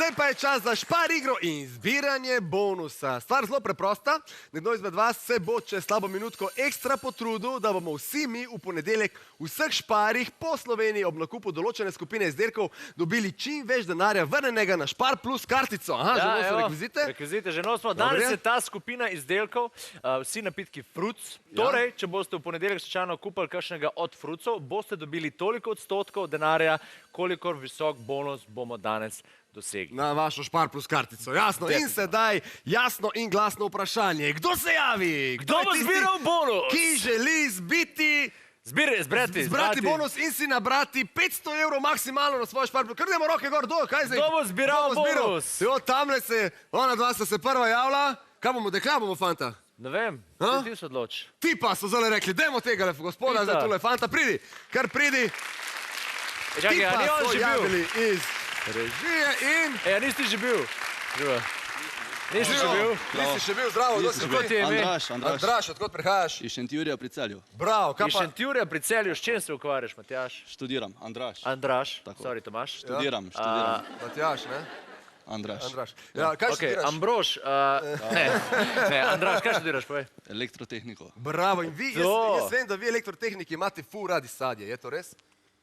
zdaj pa je čas za špar igro in zbiranje bonusa. Stvar zelo preprosta. Nekdo izmed vas se bo čez slabo minutko ekstra potrudil, da bomo vsi mi v ponedeljek v vseh šparih po Sloveniji ob nakupu določene skupine izdelkov dobili čim več denarja vrnenega na Špar plus kartico. Aha, že nosimo rekvizite? Rekvizite že nosimo. Danes je ta skupina izdelkov, vsi napitki Fruc. Torej, če boste v ponedeljek slučajno kupili kakšnega od Frucov, boste dobili toliko odstotkov denarja, kolikor visok bonus bomo danes dosegli. Na vašo Špar plus kartico, jasno. In sedaj jasno in glasno vprašanje. Kdo se javi? Kdo bo zbiral bonus? Ki želi zbrati bonus in si nabrati 500 evrov maksimalno na svojo Špar plus. Kar dajmo roke gor, kdo bo zbiral bonus? Jo, tamle se, ona dva sta se prva javila. Kaj bomo, dekla bomo, fanta? Ne vem, ti se odloči. Ti pa so zelo rekli, dajmo tega, gospoda, za tole, fanta, pridi, kar pridi. Čakaj, a ni on že bil? Iz režije in... Nisi že bil? Nisi še bil? Nisi še bil, zdravo, kako ti je ime? Andraš, odkot prihajaš? Iz Šentjurja pri Celju. Bravo, kaj pa? Iz Šentjurja pri Celju, s čem se ukvarjaš, Matjaž? Študiram, Andraš. Andraš, sorry, Tomaš. Študiram. Matjaž, ne? Andraš. Kaj študiraš? Ambrož, ne, Andraš, kaj študiraš, povej? Elektrotehniko. Bravo, in vi, jaz vem, da vi elektrotehniki imate ful radi sadje, je to res?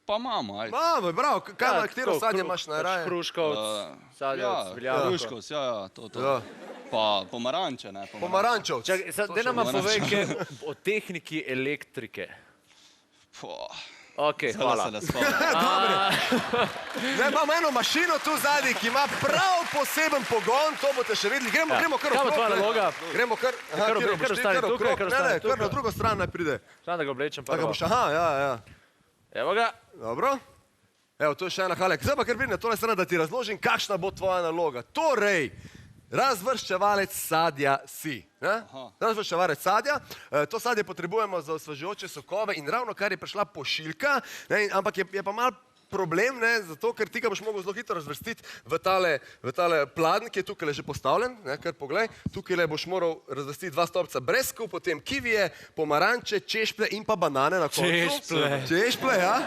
Pa imamo, ajde. Imamo, bravo, katero sadje imaš najraje? Hruškovc, sadjevc, Viljavko. Hruškovc, to. Pa pomaranče, ne? Pomarančevc. Čakaj, zdaj nama povej kaj o tehniki elektrike. Ok, hvala. Dobre. Imamo eno mašino tu zadnji, ki ima prav poseben pogon, to boste še videli. Gremo kar okrog. Kaj bo tvoja naloga? Gremo kar... Kar ostani tukaj, kar ostani tukaj. Kar na drugo stran naj pride. Znam, da ga oblečem prvo. Aha, ja. Evo ga. Dobro. Evo, to je še ena halek. Zdaj pa kar pride na tole stran, da ti razložim, kakšna bo tvoja naloga. Torej, razvrščevalec sadja si. Razvrščevalec sadja. To sadje potrebujemo za osvežujoče sokove in ravno kar je prišla pošiljka, ampak je pa malo problem, zato ker ti ga boš mogel zelo hitro razvrstiti v tale pladen, ki je tukaj že postavljen, kar poglej. Tukaj boš moral razvrstiti 2 stolpca breskov, potem kivije, pomaranče, češplje in pa banane na koncu. Češplje, ja.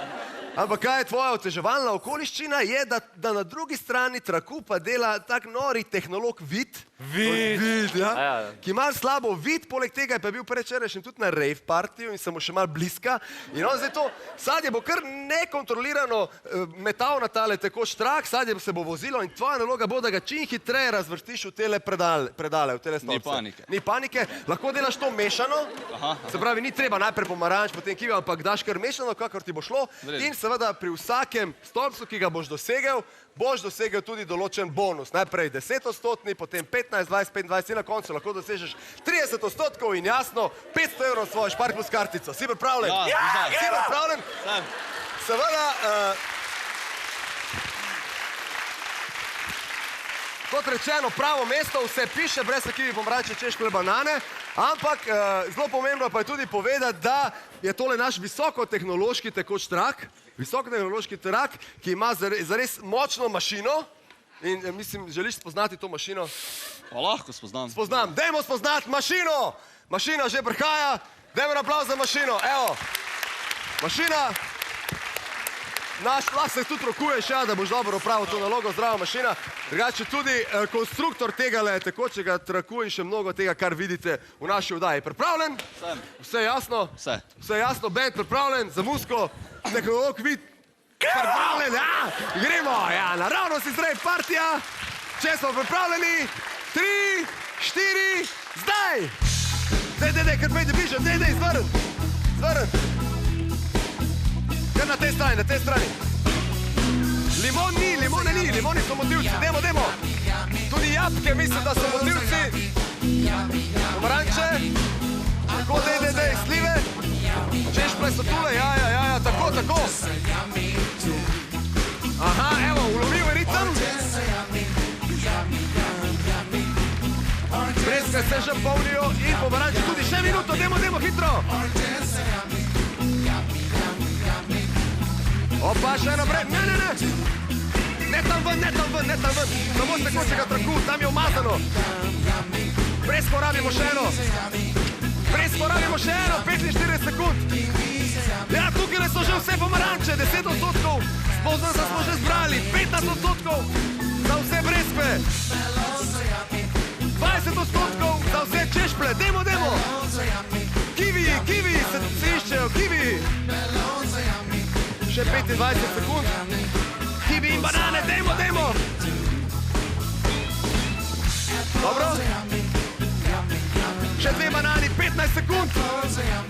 Ampak kaj je tvoja oteževalna okoliščina, je, da na drugi strani traku pa dela tak nori tehnolog Vid. Vid, ja. Ki ima slabo vid, poleg tega je pa bil prečerajšnji tudi na rave partiju in se mu še malo bliska. In on zdaj to sadje bo kar nekontrolirano metal na tale tekoč trak, sadje se bo vozilo in tvoja naloga bo, da ga čim hitreje razvrstiš v tele predale, v tele stolpce. Ni panike. Ni panike. Lahko delaš to mešano, se pravi, ni treba najprej pomaranč, potem kivi, ampak daš kar mešano, kakor ti bo šlo. In seveda pri vsakem stolpcu, ki ga boš dosegel tudi določen bonus. Najprej 10%, potem 15, 20, 25 in na koncu lahko dosežeš 30% in jasno 500 evrov svojo Špar plus kartico. Si pripravljen? Ja, si pripravljen? Seveda, kot rečeno, pravo mesto, vse piše, brez kivi, pomaranče, češplje, banane, ampak zelo pomembno pa je tudi povedati, da je tole naš visokotehnološki tekoč trak, ki ima zares močno mašino in mislim, želiš spoznati to mašino? Pa lahko spoznam. Spoznam. Dajmo spoznati mašino! Mašina že prihaja, dajmo na aplauz za mašino, evo. Mašina, lahko se tudi rokuješ, da boš dobro opravil to nalogo, zdrava mašina. Drugače tudi konstruktor tegale tekočega traku in še mnogo tega, kar vidite v naši oddaji. Pripravljen? Sem. Vse jasno? Vse. Vse jasno, band pripravljen, za muziko, tehnolog Vid. Pripravljen, ja! Gremo, ja, naravno si zdaj partija. Če smo pripravljeni, 3, 4, zdaj! Dej, kar pejde bliže, dej, zvrn. Kar na tej strani. Limoni so motivci, demo. Tudi jabke mislim, da so motivci. Pomaranče. Tako, dej, slive. Češplje so tule, ja, tako. Aha, evo, ulovil je ritem. Breske se že polnijo in pomaranče tudi še minuto, demo, hitro. Opa, še eno brez, ne. Ne tam ven. Samo z tekočega traku, tam je umazano. Bresko rabimo še eno. 45 sekund. Ja, tukaj so že vse pomaranče, 10%. Spoznam, da smo že zbrali 15% za vse breske. čebule, dajmo. Kivi se iščejo, kivi. Še 25 sekund. Kivi in banane, dajmo. Dobro. Še 2 banani, 15 sekund.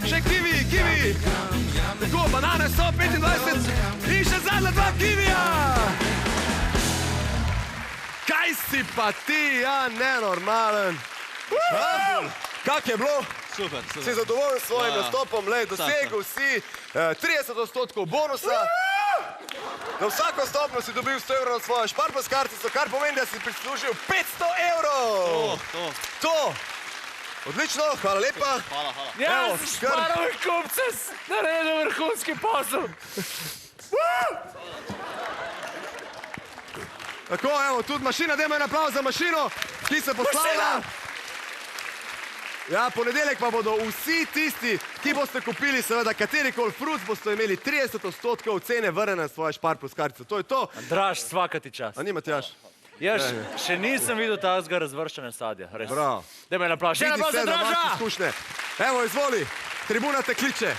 Še kivi. Tako, banane so 25. In še zadnja 2 kivija. Kaj si pa ti, ja, nenormalen. Kak je bilo? Super. Si zadovoljen s svojim nastopom, dosegel si 30% bonusa. Na vsako stopno si dobil 100 evrov na svojo Šparplus kartico, kar pomeni, da si prislužil 500 evrov. To. Odlično, hvala lepa. Hvala. Ja, si Šparovi kupce naredil vrhunski posel. Tako, evo, tudi mašina, dajmo en aplauz za mašino, ki se poslavlja. Ja, ponedeljek pa bodo vsi tisti, ki boste kupili seveda katerikoli fruc, boste imeli 30% cene vrnjene na svoje Šparplus kartice. To je to. Andraž, svaka ti čast. A nima Tjaž? Jaz še nisem videl tazga razvrščanja sadja, res. Bravo. Dajmo en aplauz. Še en aplauz za Vidi se, da imaš Andraža! izkušnje. Evo, izvoli, tribuna te kliče.